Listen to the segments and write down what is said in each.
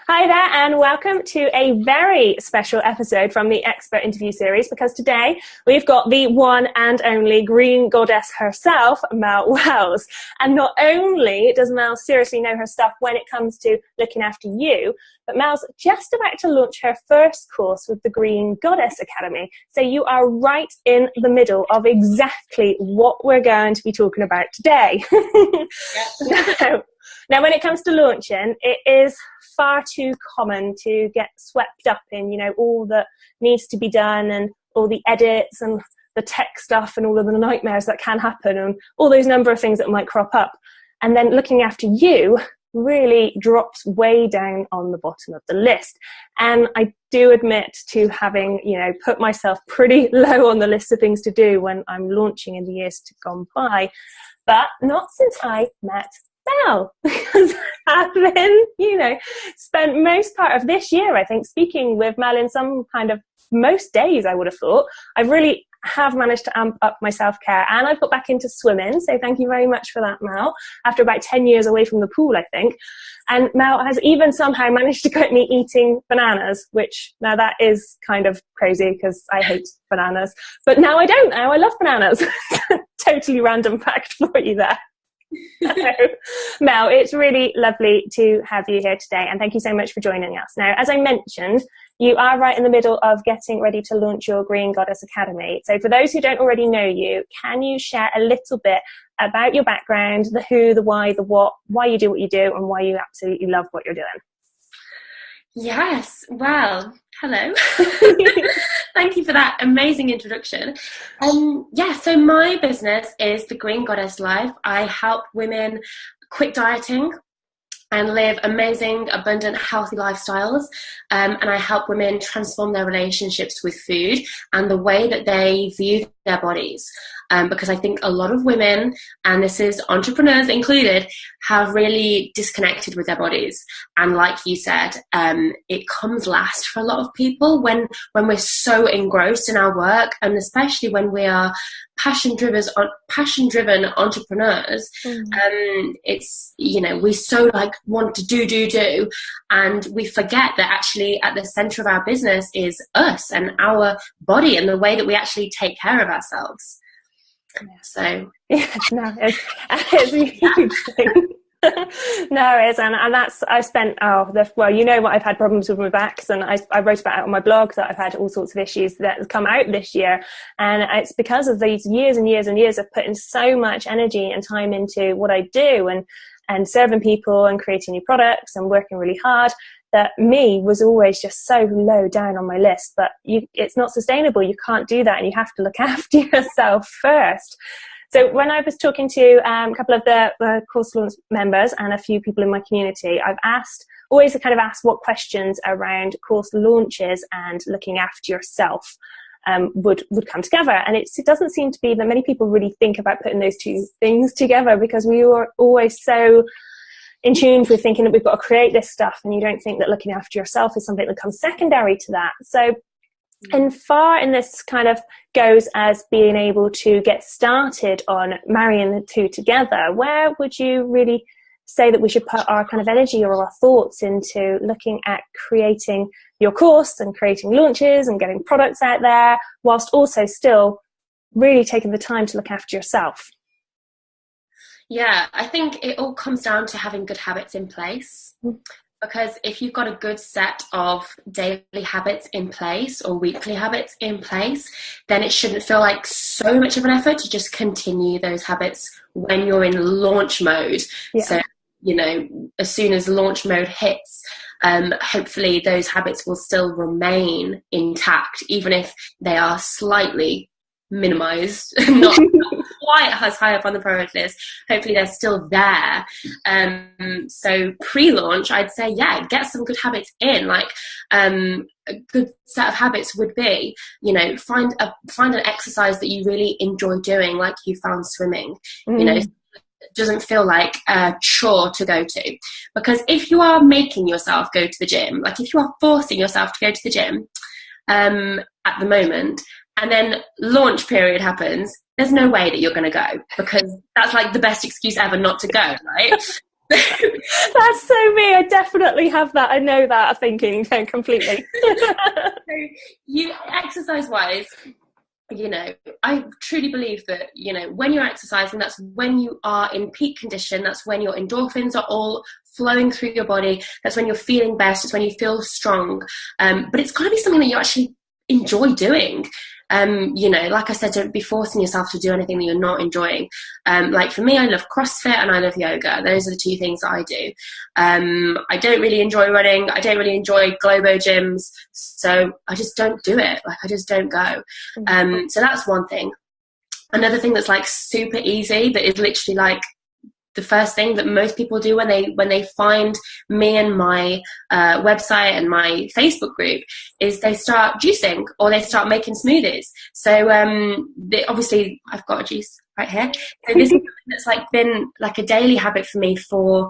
Hi there, and welcome to a very special episode from the Expert Interview Series, because today we've got the one and only green goddess herself, Mel Wells. And not only does Mel seriously know her stuff when it comes to looking after you, but Mel's just about to launch her first course with the Green Goddess Academy. So you are right in the middle of exactly what we're going to be talking about today. Now, when it comes to launching, it is far too common to get swept up in, all that needs to be done and all the edits and the tech stuff and all of the nightmares that can happen and all those number of things that might crop up. And then looking after you really drops way down on the bottom of the list. And I do admit to having, put myself pretty low on the list of things to do when I'm launching in the years to gone by, but not since I met Mel, because I've been, spent most part of this year, I think, speaking with Mel in some kind of most days, I would have thought. I really have managed to amp up my self-care, and I've got back into swimming, so thank you very much for that, Mel, after about 10 years away from the pool, I think. And Mel has even somehow managed to get me eating bananas, which now that is kind of crazy because I hate bananas, but now I don't. Now I love bananas. Totally random fact for you there. Mel, it's really lovely to have you here today, and thank you so much for joining us. Now, as I mentioned, you are right in the middle of getting ready to launch your Green Goddess Academy. So for those who don't already know you, can you share a little bit about your background, the who, the why, the what, why you do what you do, and why you absolutely love what you're doing? Yes, well, hello. Thank you for that amazing introduction. So my business is the Green Goddess Life. I help women quit dieting and live amazing, abundant, healthy lifestyles. And I help women transform their relationships with food and the way that they view their bodies. Because I think a lot of women, and this is entrepreneurs included, have really disconnected with their bodies. And like you said, it comes last for a lot of people when we're so engrossed in our work, and especially when we are passion-driven entrepreneurs. It's, we so want to do, and we forget that actually at the center of our business is us and our body and the way that we actually take care of ourselves. So it's a huge thing. No, it is, and that's, I've spent, what I've had problems with my backs, and I wrote about it on my blog that I've had all sorts of issues that have come out this year, and it's because of these years and years and years of putting so much energy and time into what I do, and serving people and creating new products and working really hard, that me was always just so low down on my list. But it's not sustainable. You can't do that, and you have to look after yourself first. So when I was talking to a couple of the course launch members and a few people in my community, I've always asked what questions around course launches and looking after yourself would come together. And it doesn't seem to be that many people really think about putting those two things together, because we are always so in tune with thinking that we've got to create this stuff, and you don't think that looking after yourself is something that comes secondary to that. So and far in this kind of goes as being able to get started on marrying the two together, where would you really say that we should put our kind of energy or our thoughts into looking at creating your course and creating launches and getting products out there, whilst also still really taking the time to look after yourself? Yeah, I think it all comes down to having good habits in place. Because if you've got a good set of daily habits in place or weekly habits in place, then it shouldn't feel like so much of an effort to just continue those habits when you're in launch mode. Yeah. So, as soon as launch mode hits, hopefully those habits will still remain intact, even if they are slightly minimized, not quite as high up on the priority list. Hopefully they're still there. So pre-launch, I'd say, get some good habits in. A good set of habits would be, find an exercise that you really enjoy doing, like you found swimming. It doesn't feel like a chore to go to. Because if you are making yourself go to the gym, if you are forcing yourself to go to the gym at the moment, and then launch period happens, there's no way that you're going to go, because that's the best excuse ever not to go, right? That's so me. I definitely have that. I know that thinking completely. So you, exercise wise, you know, I truly believe that, you know, when you're exercising, that's when you are in peak condition. That's when your endorphins are all flowing through your body. That's when you're feeling best. It's when you feel strong. But it's got to be something that you actually enjoy doing. You know, like I said, don't be forcing yourself to do anything that you're not enjoying. Like for me, I love CrossFit and I love yoga. Those are the two things that I do. I don't really enjoy running. I don't really enjoy Globo gyms. So I just don't do it. Like I just don't go. So that's one thing. Another thing that's like super easy, that is literally like the first thing that most people do when they find me and my website and my Facebook group, is they start juicing or they start making smoothies. So obviously I've got a juice right here. So this is something that's like been like a daily habit for me for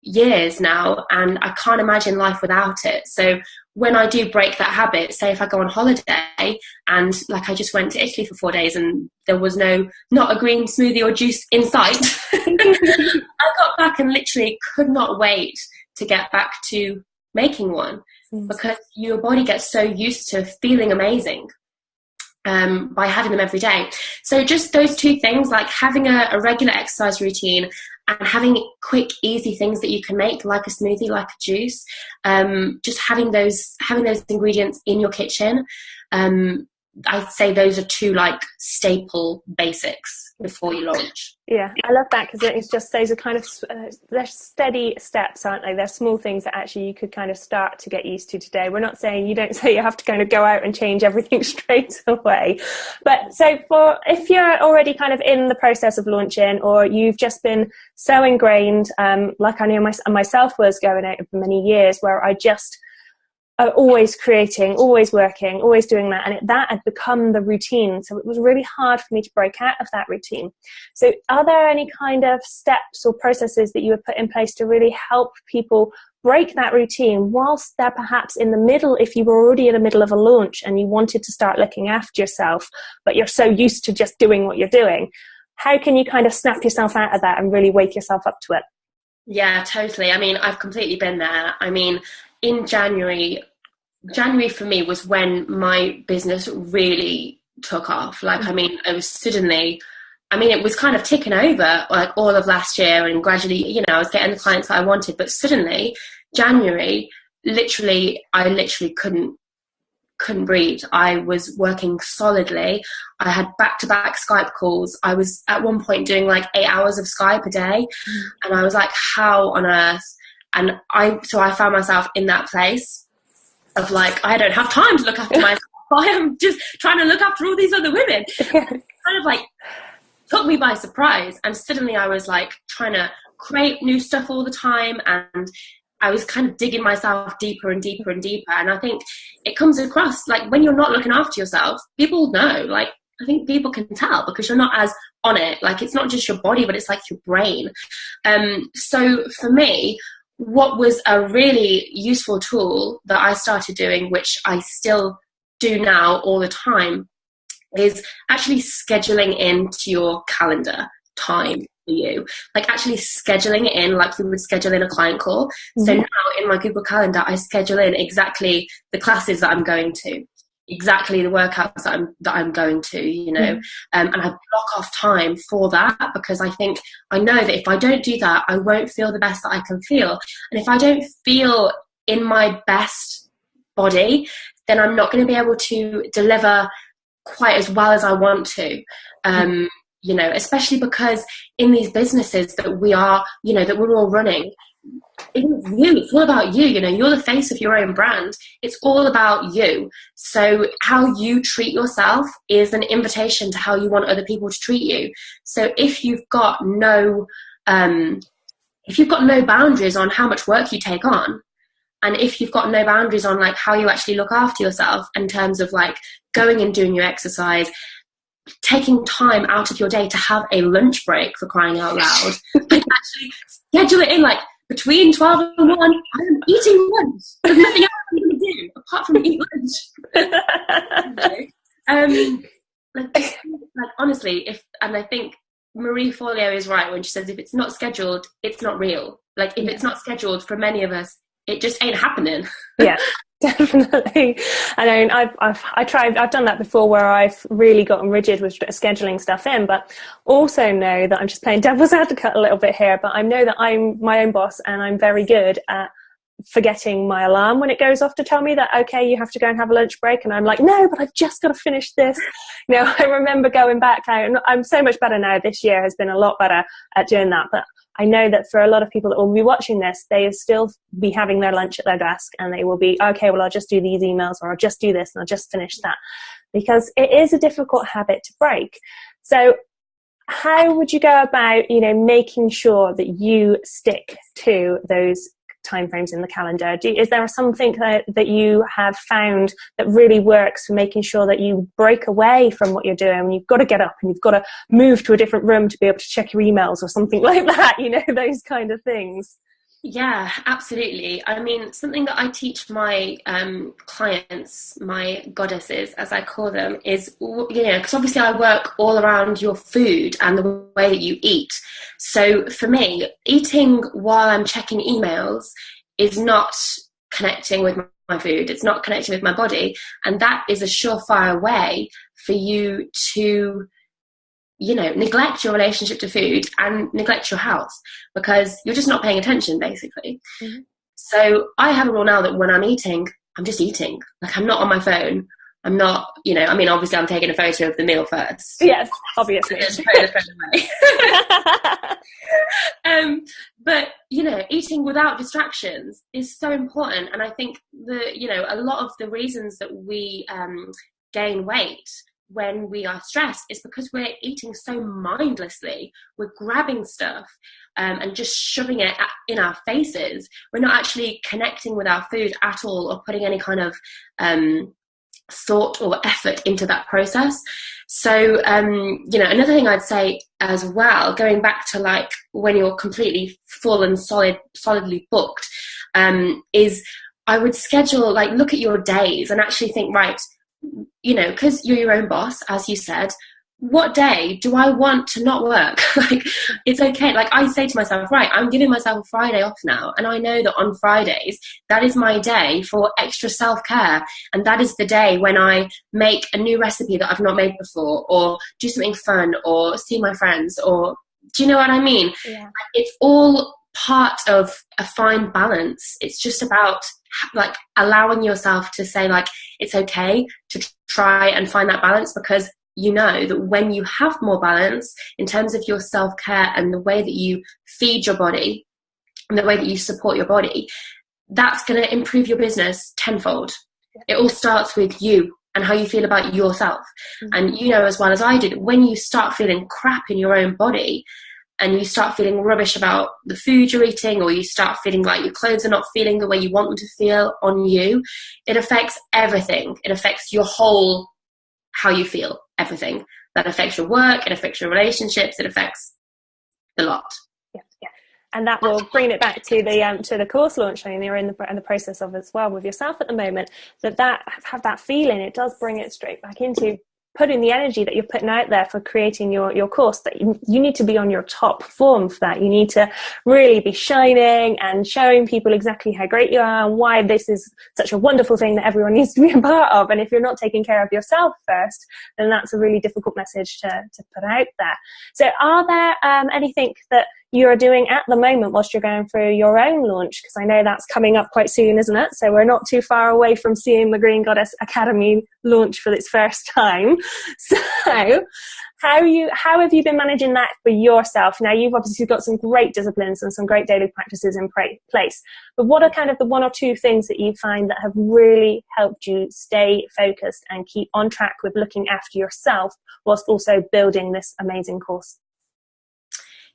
years now, and I can't imagine life without it. So when I do break that habit, say if I go on holiday and like I just went to Italy for 4 days and there was not a green smoothie or juice in sight, I got back and literally could not wait to get back to making one, because your body gets so used to feeling amazing by having them every day. So just those two things, like having a regular exercise routine and having quick, easy things that you can make, like a smoothie, like a juice, just having those ingredients in your kitchen. I'd say those are two like staple basics before you launch. Yeah, I love that, because it's just, those are kind of they're steady steps, aren't they? They're small things that actually you could kind of start to get used to today. We're not saying, you don't say you have to kind of go out and change everything straight away. But so if you're already kind of in the process of launching, or you've just been so ingrained, like I know myself was going out for many years, where I just always creating, always working, always doing that, and that had become the routine. So it was really hard for me to break out of that routine. So are there any kind of steps or processes that you would put in place to really help people break that routine whilst they're perhaps in the middle, if you were already in the middle of a launch and you wanted to start looking after yourself, but you're so used to just doing what you're doing? How can you kind of snap yourself out of that and really wake yourself up to it? Yeah, totally. I mean, I've completely been there. I mean, in January for me was when my business really took off. Like, I mean, it was suddenly, I mean, it was kind of ticking over like all of last year, and gradually, you know, I was getting the clients that I wanted, but suddenly January, I literally couldn't breathe. I was working solidly. I had back-to-back Skype calls. I was at one point doing like 8 hours of Skype a day. And I was like, how on earth? And I found myself in that place of like, I don't have time to look after myself. I am just trying to look after all these other women. It kind of like took me by surprise. And suddenly I was like trying to create new stuff all the time. And I was kind of digging myself deeper and deeper and deeper. And I think it comes across like when you're not looking after yourself, people know, like, I think people can tell because you're not as on it. Like, it's not just your body, but it's like your brain. So for me, what was a really useful tool that I started doing, which I still do now all the time, is actually scheduling into your calendar time for you. Like actually scheduling it in like you would schedule in a client call. Mm-hmm. So now in my Google Calendar, I schedule in exactly the classes that I'm going to, exactly the workouts that I'm going to, you know, and I block off time for that, because I know that if I don't do that, I won't feel the best that I can feel. And if I don't feel in my best body, then I'm not going to be able to deliver quite as well as I want to. You know, especially because in these businesses that we are, you know, that we're all running, it's all about you. You know, you're the face of your own brand. It's all about you. So how you treat yourself is an invitation to how you want other people to treat you. So if you've got no boundaries on how much work you take on, and if you've got no boundaries on like how you actually look after yourself in terms of like going and doing your exercise, taking time out of your day to have a lunch break, for crying out loud, like actually schedule it in, like between 12 and 1, I'm eating lunch. There's nothing else I'm going to do apart from eat lunch. Like honestly, and I think Marie Forleo is right when she says if it's not scheduled, it's not real. Like if it's not scheduled, for many of us, it just ain't happening. Yeah, definitely. I know I've done that before, where I've really gotten rigid with scheduling stuff in, but also know that I'm just playing devil's advocate a little bit here, but I know that I'm my own boss, and I'm very good at forgetting my alarm when it goes off to tell me that, okay, you have to go and have a lunch break, and I'm like, no, but I've just got to finish this. I remember going back, I'm so much better now. This year has been a lot better at doing that, but I know that for a lot of people that will be watching this, they will still be having their lunch at their desk, and they will be, okay, well, I'll just do these emails, or I'll just do this, and I'll just finish that, because it is a difficult habit to break. So how would you go about, making sure that you stick to those timeframes in the calendar? Is there something that you have found that really works for making sure that you break away from what you're doing? You've got to get up and you've got to move to a different room to be able to check your emails or something like that, those kind of things. Yeah, absolutely. I mean, something that I teach my clients, my goddesses, as I call them, is, because obviously I work all around your food and the way that you eat. So for me, eating while I'm checking emails is not connecting with my food. It's not connecting with my body. And that is a surefire way for you to neglect your relationship to food and neglect your health, because you're just not paying attention, basically. Mm-hmm. So I have a rule now that when I'm eating, I'm just eating. Like, I'm not on my phone. I'm not, obviously I'm taking a photo of the meal first. Yes, obviously. But, eating without distractions is so important. And I think a lot of the reasons that we gain weight when we are stressed is because we're eating so mindlessly. We're grabbing stuff and just shoving it in our faces. We're not actually connecting with our food at all, or putting any kind of thought or effort into that process. So another thing I'd say as well, going back to like when you're completely full and solidly booked, is I would schedule, like, look at your days and actually think, right, because you're your own boss, as you said, what day do I want to not work? Like, it's okay. Like, I say to myself, right, I'm giving myself a Friday off now. And I know that on Fridays, that is my day for extra self-care. And that is the day when I make a new recipe that I've not made before, or do something fun, or see my friends, or do you know what I mean? Yeah. It's all part of a fine balance. It's just about like allowing yourself to say, like, it's okay to try and find that balance, because that when you have more balance in terms of your self-care and the way that you feed your body and the way that you support your body, that's going to improve your business tenfold. It all starts with you and how you feel about yourself. Mm-hmm. And as well as I did, when you start feeling crap in your own body, and you start feeling rubbish about the food you're eating, or you start feeling like your clothes are not feeling the way you want them to feel on you, it affects everything. It affects your whole, how you feel, everything. That affects your work, it affects your relationships, it affects a lot. Yeah. And that will bring it back to the course launch. I mean, you're in the process of as well with yourself at the moment. That have that feeling, it does bring it straight back into putting the energy that you're putting out there for creating your course, that you need to be on your top form for that. You need to really be shining and showing people exactly how great you are and why this is such a wonderful thing that everyone needs to be a part of. And if you're not taking care of yourself first, then that's a really difficult message to put out there. So are there anything that you're doing at the moment whilst you're going through your own launch? Because I know that's coming up quite soon, isn't it? So we're not too far away from seeing the Green Goddess Academy launch for its first time. So how have you been managing that for yourself? Now, you've obviously got some great disciplines and some great daily practices in place, but what are kind of the one or two things that you find that have really helped you stay focused and keep on track with looking after yourself whilst also building this amazing course?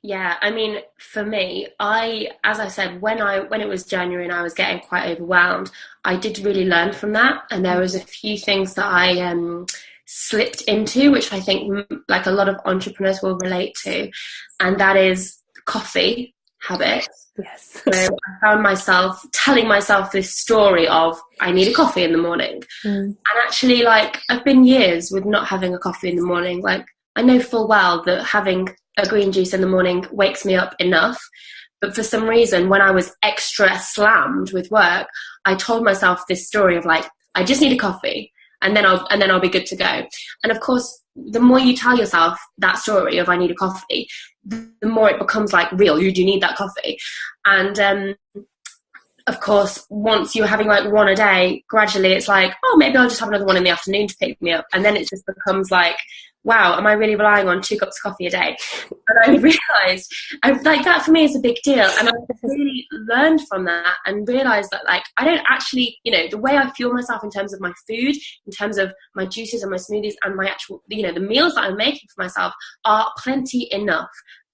Yeah, I mean, for me, as I said, when it was January and I was getting quite overwhelmed, I did really learn from that. And there was a few things that I slipped into, which I think like a lot of entrepreneurs will relate to. And that is coffee habit. Yes. So I found myself telling myself this story of, I need a coffee in the morning. And actually, like, I've been years with not having a coffee in the morning. Like, I know full well that having a green juice in the morning wakes me up enough, But for some reason, when I was extra slammed with work, I told myself this story of like, I just need a coffee and then I'll be good to go. And of course, the more you tell yourself that story of I need a coffee, the more it becomes like real. You do need that coffee. And of course, once you're having like one a day, gradually it's like, oh, maybe I'll just have another one in the afternoon to pick me up. And then it just becomes like, wow, am I really relying on 2 cups of coffee a day? And I realised, like, that for me is a big deal. And I really learned from that and realised that, like, I don't actually, you know, the way I fuel myself in terms of my food, in terms of my juices and my smoothies and my actual, you know, the meals that I'm making for myself are plenty enough.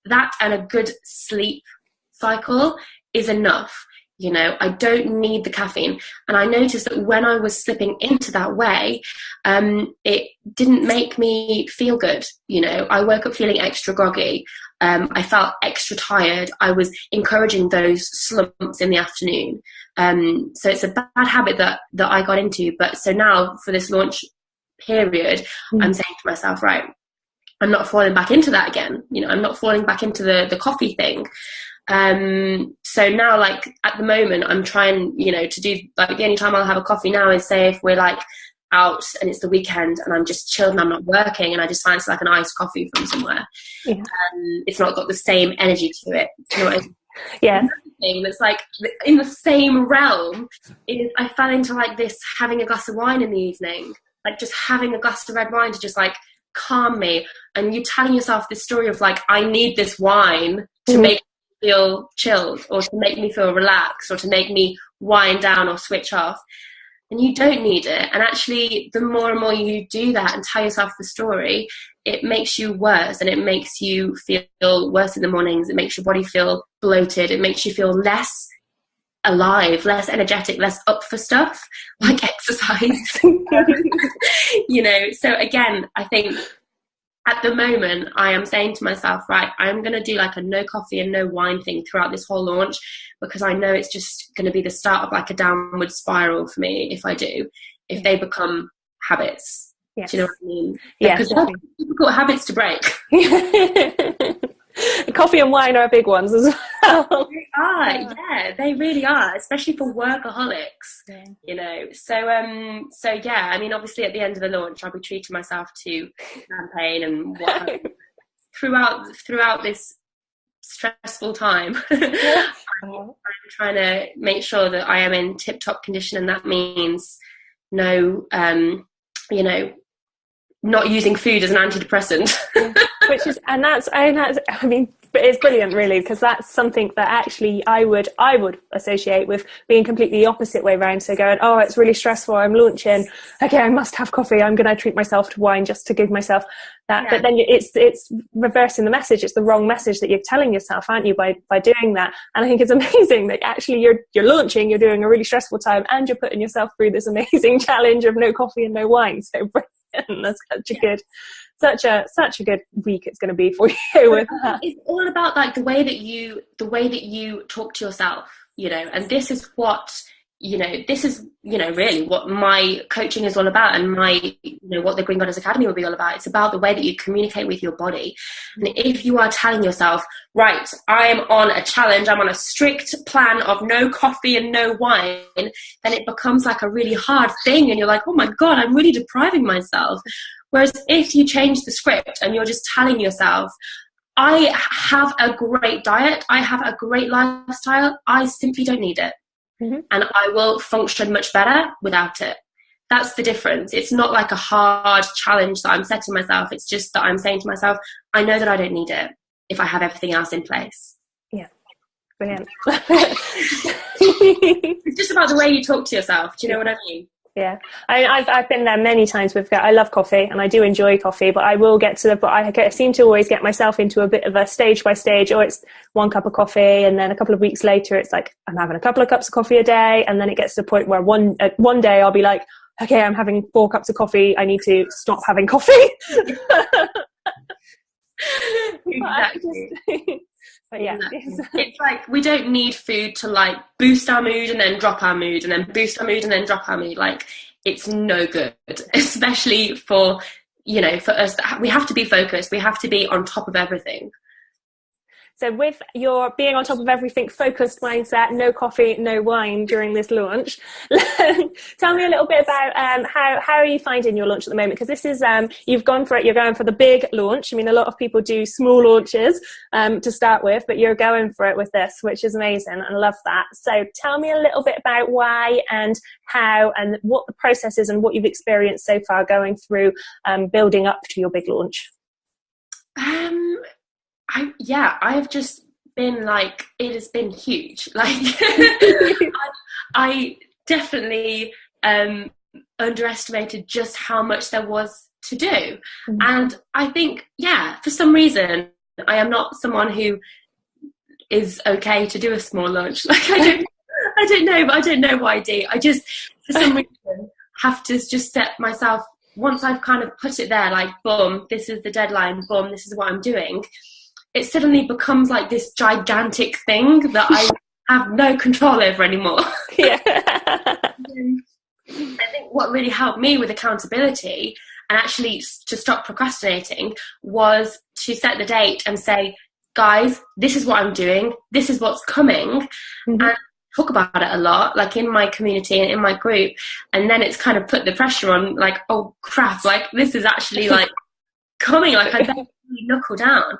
That and a good sleep cycle is enough. You know, I don't need the caffeine. And I noticed that when I was slipping into that way, it didn't make me feel good. You know, I woke up feeling extra groggy. I felt extra tired. I was encouraging those slumps in the afternoon. So it's a bad habit that I got into. But so now for this launch period, I'm saying to myself, right, I'm not falling back into that again. You know, I'm not falling back into the coffee thing. So now, like, at the moment, I'm trying, you know, to do, like, the only time I'll have a coffee now is, say, if we're like out and it's the weekend and I'm just chilled and I'm not working and I just fancy like an iced coffee from somewhere. Yeah. It's not got the same energy to it. Do you know what I mean? Yeah. Another thing that's like in the same realm is I fell into like this having a glass of wine in the evening, like just having a glass of red wine to just like calm me. And you telling yourself this story of like, I need this wine to make feel chilled or to make me feel relaxed or to make me wind down or switch off, and you don't need it. And actually, the more and more you do that and tell yourself the story, it makes you worse, and it makes you feel worse in the mornings. It makes your body feel bloated. It makes you feel less alive, less energetic, less up for stuff like exercise. You know, so again, I think at the moment, I am saying to myself, right, I'm going to do like a no coffee and no wine thing throughout this whole launch, because I know it's just going to be the start of like a downward spiral for me if I do, if they become habits. Yes. Do you know what I mean? Yeah. Because they're difficult habits to break. Coffee and wine are big ones as well. They are, yeah, they really are, especially for workaholics, you know. So yeah, I mean, obviously at the end of the launch, I'll be treating myself to champagne and what throughout this stressful time. I'm trying to make sure that I am in tip-top condition, and that means no, you know, not using food as an antidepressant. I mean, it's brilliant, really, because that's something that actually I would associate with being completely the opposite way around. So going, oh, it's really stressful, I'm launching, okay, I must have coffee, I'm going to treat myself to wine just to give myself that. Yeah. But then it's reversing the message. It's the wrong message that you're telling yourself, aren't you, by doing that? And I think it's amazing that actually you're launching, you're doing a really stressful time, and you're putting yourself through this amazing challenge of no coffee and no wine. So that's such a good week it's going to be for you with that. It's all about like the way that you talk to yourself, you know, and this is what, you know, really what my coaching is all about, and my, you know, what the Green Goddess Academy will be all about. It's about the way that you communicate with your body. And if you are telling yourself, right, I am on a challenge, I'm on a strict plan of no coffee and no wine, then it becomes like a really hard thing, and you're like, oh my God, I'm really depriving myself. Whereas if you change the script and you're just telling yourself, I have a great diet, I have a great lifestyle, I simply don't need it. Mm-hmm. And I will function much better without it. That's the difference. It's not like a hard challenge that I'm setting myself. It's just that I'm saying to myself, I know that I don't need it if I have everything else in place. Yeah. Brilliant. It's just about the way you talk to yourself. Do you know what I mean? Yeah, I've been there many times with. I love coffee and I do enjoy coffee, but I will get to the. But I seem to always get myself into a bit of a stage by stage. Or it's 1 cup of coffee, and then a couple of weeks later, it's like I'm having a couple of cups of coffee a day, and then it gets to the point where one day I'll be like, okay, I'm having 4 cups of coffee. I need to stop having coffee. Exactly. But yeah, it's like we don't need food to like boost our mood and then drop our mood and then boost our mood and then drop our mood. Like, it's no good, especially for, you know, for us. We have to be focused. We have to be on top of everything. So with your being on top of everything, focused mindset, no coffee, no wine during this launch, tell me a little bit about how are you finding your launch at the moment? Because this is you've gone for it. You're going for the big launch. I mean, a lot of people do small launches to start with, but you're going for it with this, which is amazing. I love that. So tell me a little bit about why and how and what the process is and what you've experienced so far going through building up to your big launch. I've just been like, it has been huge. Like, I definitely underestimated just how much there was to do. Mm-hmm. And I think, for some reason, I am not someone who is okay to do a small launch. Like, I don't know, but I don't know why I do. I just, for some reason, have to just set myself, once I've kind of put it there, like, boom, this is the deadline, boom, this is what I'm doing. It suddenly becomes like this gigantic thing that I have no control over anymore. Yeah. I think what really helped me with accountability and actually to stop procrastinating was to set the date and say, guys, this is what I'm doing, this is what's coming, and talk about it a lot, like in my community and in my group. And then it's kind of put the pressure on, like, oh crap, like this is actually like coming, like I better really knuckle down.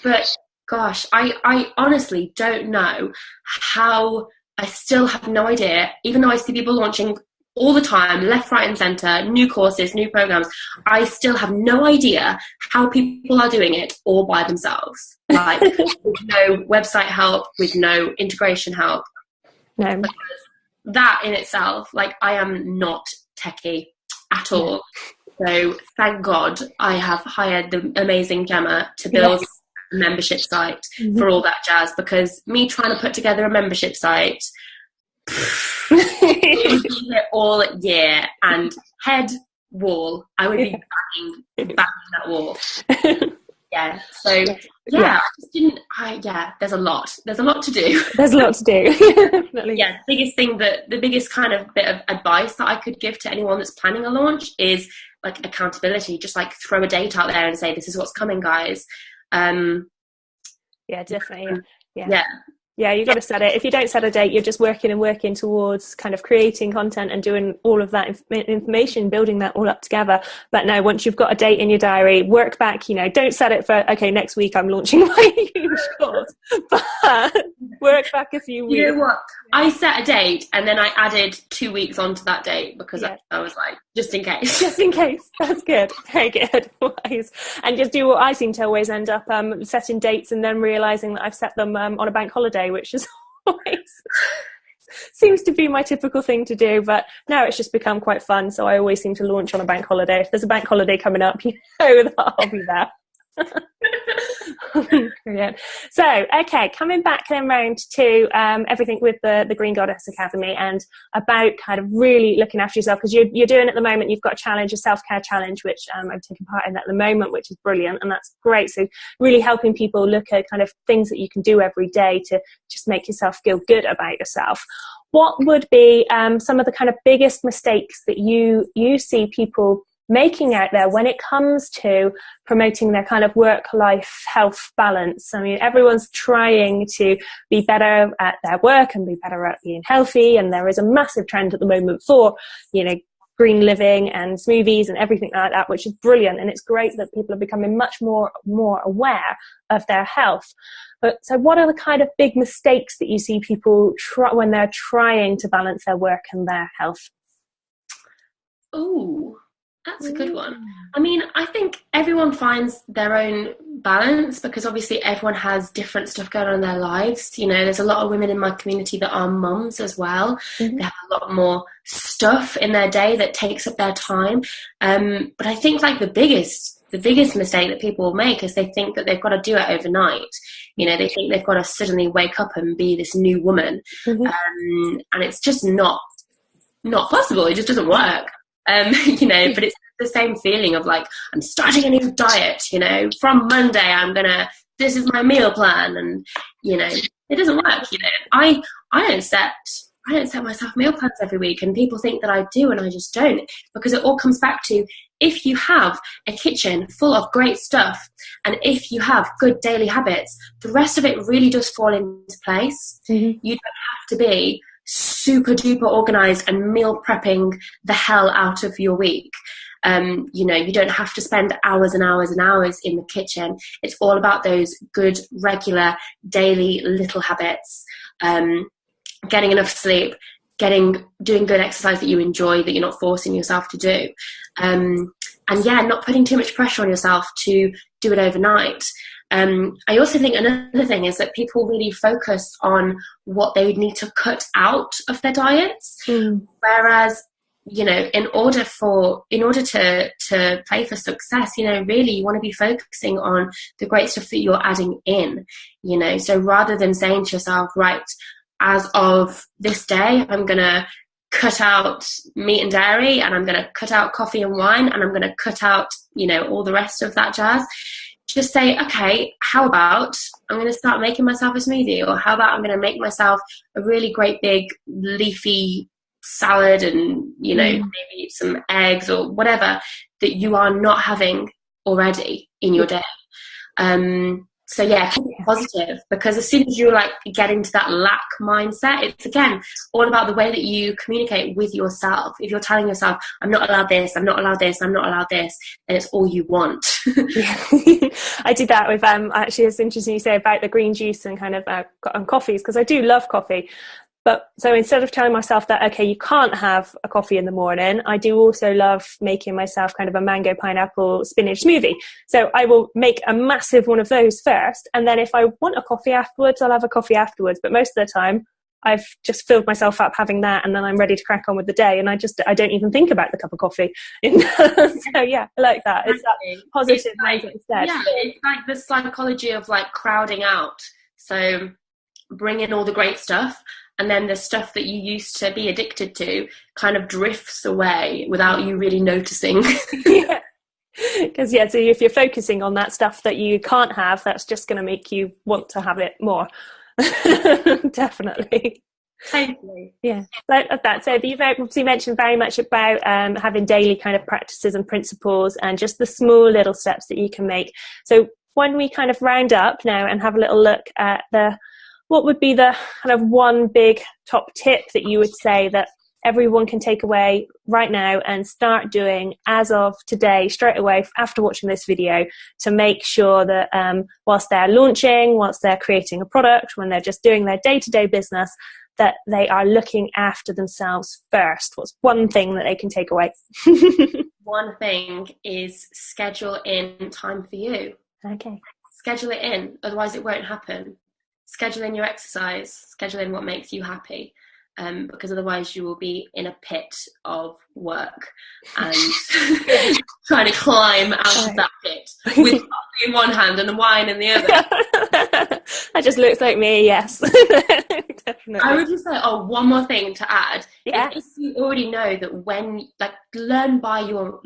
But gosh, I honestly don't know how. I still have no idea, even though I see people launching all the time, left, right and centre, new courses, new programs, I still have no idea how people are doing it all by themselves, like with no website help, with no integration help. No. Because that in itself, like, I am not techie at all. So thank God I have hired the amazing Gemma to build a membership site for all that jazz, because me trying to put together a membership site, it would be here all year, and head wall, I would be banging that wall. I just didn't. There's a lot to do. There's a lot to do. Definitely. The biggest kind of bit of advice that I could give to anyone that's planning a launch is like accountability. Just like throw a date out there and say, this is what's coming, guys. Definitely. Yeah, you've got to set it. If you don't set a date, you're just working towards kind of creating content and doing all of that information, building that all up together. But no, once you've got a date in your diary, work back, don't set it for, okay, next week I'm launching my huge course. But work back a few weeks. You know what? I set a date and then I added 2 weeks onto that date because I was like, just in case. Just in case. That's good. Very good. Wise. And just do what I seem to always end up setting dates and then realising that I've set them on a bank holiday, which is always seems to be my typical thing to do. But now it's just become quite fun. So I always seem to launch on a bank holiday. If there's a bank holiday coming up, that I'll be there. Brilliant. So, okay, coming back then round to everything with the Green Goddess Academy and about kind of really looking after yourself, because you're doing at the moment, you've got a challenge, a self-care challenge, which I'm taking part in at the moment, which is brilliant, and that's great. So really helping people look at kind of things that you can do every day to just make yourself feel good about yourself. What would be some of the kind of biggest mistakes that you see people making out there when it comes to promoting their kind of work-life health balance? I mean, everyone's trying to be better at their work and be better at being healthy, and there is a massive trend at the moment for, green living and smoothies and everything like that, which is brilliant, and it's great that people are becoming much more aware of their health. But so what are the kind of big mistakes that you see people when they're trying to balance their work and their health? Oh, that's a good one. I mean, I think everyone finds their own balance because obviously everyone has different stuff going on in their lives. There's a lot of women in my community that are mums as well. They have a lot more stuff in their day that takes up their time. But I think like the biggest mistake that people make is they think that they've got to do it overnight. They think they've got to suddenly wake up and be this new woman. And it's just not possible. It just doesn't work. But it's the same feeling of like, I'm starting a new diet, from Monday this is my meal plan, and it doesn't work. I don't set myself meal plans every week, and people think that I do, and I just don't, because it all comes back to if you have a kitchen full of great stuff, and if you have good daily habits, the rest of it really does fall into place. Mm-hmm. You don't have to be super duper organized and meal prepping the hell out of your week. You don't have to spend hours and hours and hours in the kitchen. It's all about those good, regular, daily little habits. Getting enough sleep, doing good exercise that you enjoy, that you're not forcing yourself to do. And not putting too much pressure on yourself to do it overnight. I also think another thing is that people really focus on what they would need to cut out of their diets. Whereas, in order to play for success, really you want to be focusing on the great stuff that you're adding in, so rather than saying to yourself, right, as of this day, I'm going to cut out meat and dairy, and I'm going to cut out coffee and wine, and I'm going to cut out, all the rest of that jazz. Just say, okay, how about I'm going to start making myself a smoothie, or how about I'm going to make myself a really great big leafy salad and, maybe some eggs or whatever that you are not having already in your day. So yeah, keep it positive, because as soon as you're like getting to that lack mindset, it's again all about the way that you communicate with yourself. If you're telling yourself, I'm not allowed this, I'm not allowed this, I'm not allowed this, then it's all you want. Yeah. I did that with actually, it's interesting you say about the green juice and kind of coffees, because I do love coffee. But so instead of telling myself that, okay, you can't have a coffee in the morning, I do also love making myself kind of a mango, pineapple, spinach smoothie. So I will make a massive one of those first. And then if I want a coffee afterwards, I'll have a coffee afterwards. But most of the time, I've just filled myself up having that, and then I'm ready to crack on with the day. And I don't even think about the cup of coffee. So yeah, I like that. It's that positive mindset instead. Yeah, it's like the psychology of like crowding out. So bring in all the great stuff, and then the stuff that you used to be addicted to kind of drifts away without you really noticing. Yeah. Because so if you're focusing on that stuff that you can't have, that's just going to make you want to have it more. Definitely. Totally. Yeah. Like that. So you've obviously mentioned very much about having daily kind of practices and principles, and just the small little steps that you can make. So when we kind of round up now and have a little look at what would be the kind of one big top tip that you would say that everyone can take away right now and start doing as of today, straight away after watching this video, to make sure that whilst they're launching, whilst they're creating a product, when they're just doing their day-to-day business, that they are looking after themselves first? What's one thing that they can take away? One thing is schedule in time for you. Okay. Schedule it in, otherwise it won't happen. Schedule in your exercise, schedule in what makes you happy, because otherwise you will be in a pit of work and trying to climb out of that pit with coffee in one hand and the wine in the other. That just looks like me, yes. Definitely. I would just say, one more thing to add. Yeah. Is if you already know that when, like, learn by your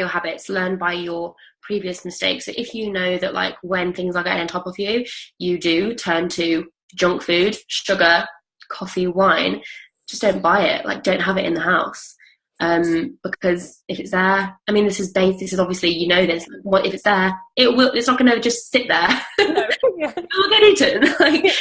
habits, learn by your previous mistakes. So if you know that, like, when things are getting on top of you, you do turn to junk food, sugar, coffee, wine, just don't buy it. Like, don't have it in the house. Because if it's there, I mean, this is obviously, this, what if it's there, it's not going to just sit there. Yeah. It will get eaten.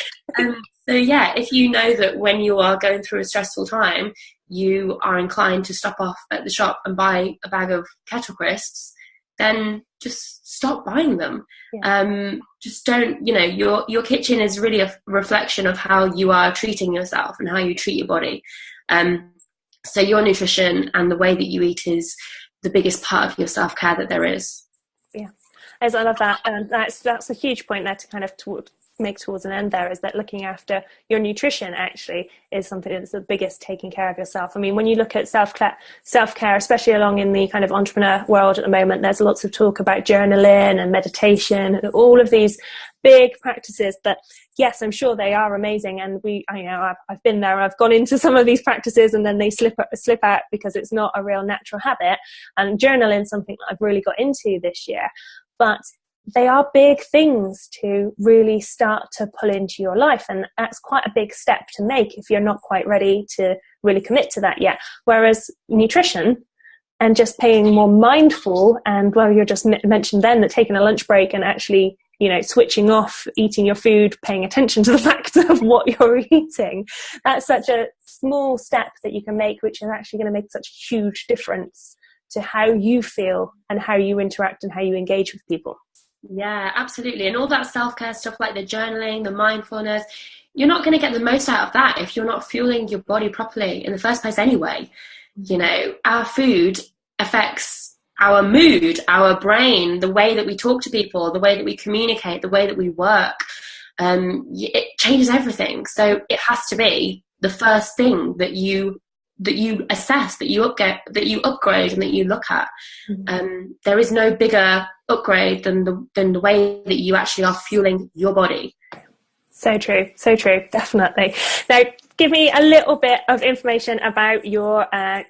So yeah, if you know that when you are going through a stressful time, you are inclined to stop off at the shop and buy a bag of kettle crisps, then just stop buying them. Yeah. Just don't, your kitchen is really a reflection of how you are treating yourself and how you treat your body. So your nutrition and the way that you eat is the biggest part of your self-care that there is. Yeah, as I love that. And that's a huge point there to kind of make towards an end there, is that looking after your nutrition actually is something that's the biggest, taking care of yourself. I mean, when you look at self-care, especially along in the kind of entrepreneur world at the moment, there's lots of talk about journaling and meditation and all of these big practices that, yes, I'm sure they are amazing. And I've been there, I've gone into some of these practices and then they slip out because it's not a real natural habit. And journaling is something that I've really got into this year. But they are big things to really start to pull into your life. And that's quite a big step to make if you're not quite ready to really commit to that yet. Whereas nutrition, and just being more mindful. And well, you're just mentioned then that taking a lunch break and actually, you know, switching off eating your food, paying attention to the fact of what you're eating, that's such a small step that you can make, which is actually going to make such a huge difference to how you feel and how you interact and how you engage with people. Yeah, absolutely. And all that self-care stuff like the journaling, the mindfulness, you're not going to get the most out of that if you're not fueling your body properly in the first place anyway. You know, our food affects our mood, our brain, the way that we talk to people, the way that we communicate, the way that we work. It changes everything. So it has to be the first thing that you assess, that you upgrade, and that you look at. There is no bigger upgrade than the way that you actually are fueling your body. So true, definitely. Now, give me a little bit of information about your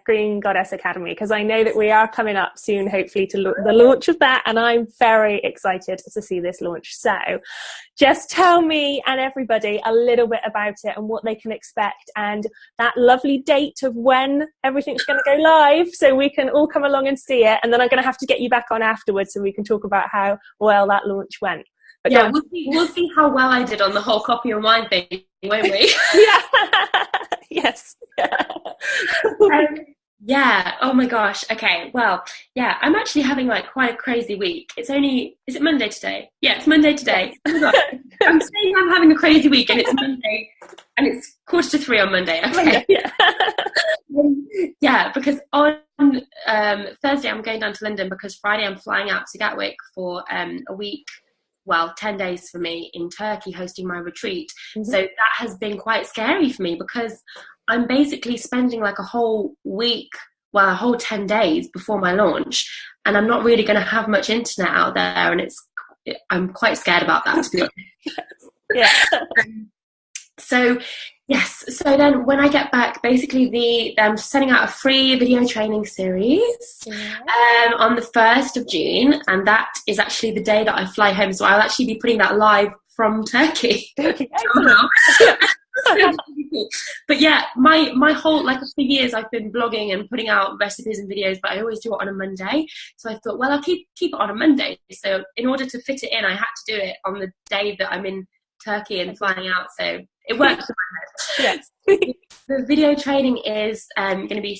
Green Goddess Academy, because I know that we are coming up soon, hopefully, to the launch of that, and I'm very excited to see this launch. So just tell me and everybody a little bit about it and what they can expect, and that lovely date of when everything's going to go live, so we can all come along and see it. And then I'm going to have to get you back on afterwards so we can talk about how well that launch went. But yeah, we'll see how well I did on the whole copy of mine thing, won't we? Yeah. Yes. Yeah. Oh my gosh. Okay. Well, yeah, I'm actually having like quite a crazy week. Is it Monday today? Yeah, it's Monday today. Oh my God. I'm saying I'm having a crazy week, and it's Monday, and it's 2:45 on Monday. Okay. Yeah. Yeah, because on Thursday I'm going down to London, because Friday I'm flying out to Gatwick for a week. Well, 10 days for me in Turkey, hosting my retreat. So that has been quite scary for me, because I'm basically spending like a whole week, well, a whole 10 days before my launch, and I'm not really going to have much internet out there, and I'm quite scared about that, to be honest. Yeah. So yes, so then when I get back, basically I'm sending out a free video training series on the 1st of June, and that is actually the day that I fly home. So I'll actually be putting that live from Turkey. But yeah, my whole, like, for years I've been blogging and putting out recipes and videos, but I always do it on a Monday. So I thought, well, I'll keep it on a Monday. So in order to fit it in, I had to do it on the day that I'm in Turkey and flying out. So it works in my head. Yes. The video training is going to be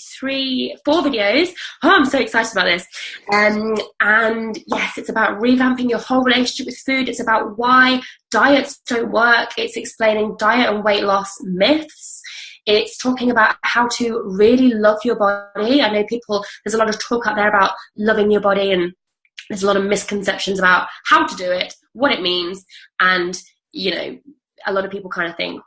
4 videos. Oh, I'm so excited about this. And yes, it's about revamping your whole relationship with food. It's about why diets don't work. It's explaining diet and weight loss myths. It's talking about how to really love your body. I know there's a lot of talk out there about loving your body, and there's a lot of misconceptions about how to do it, what it means, and, you know, a lot of people kind of think,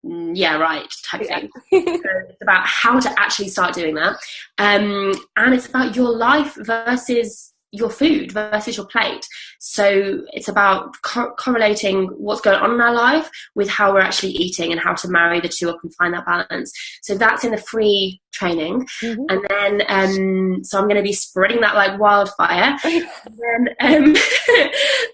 yeah, right, type thing. So it's about how to actually start doing that. And it's about your life versus your food versus your plate. So it's about correlating what's going on in our life with how we're actually eating, and how to marry the two up and find that balance. So that's in the free training. And then so I'm going to be spreading that like wildfire. And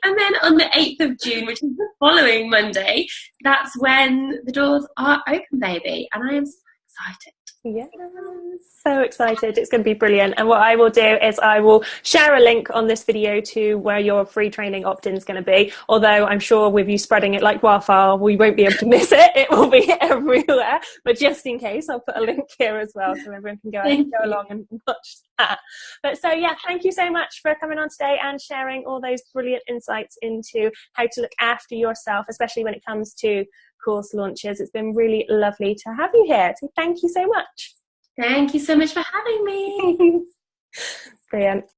then on the 8th of June, which is the following Monday, that's when the doors are open, baby, and I am so excited. Yeah, so excited. It's going to be brilliant. And what I will do is I will share a link on this video to where your free training opt-in is going to be. Although I'm sure with you spreading it like wildfire, we won't be able to miss it. It will be everywhere. But just in case, I'll put a link here as well, so everyone can go along and watch that. But so, yeah, thank you so much for coming on today and sharing all those brilliant insights into how to look after yourself, especially when it comes to course launches. It's been really lovely to have you here. So thank you so much. Thank you so much for having me. Brilliant.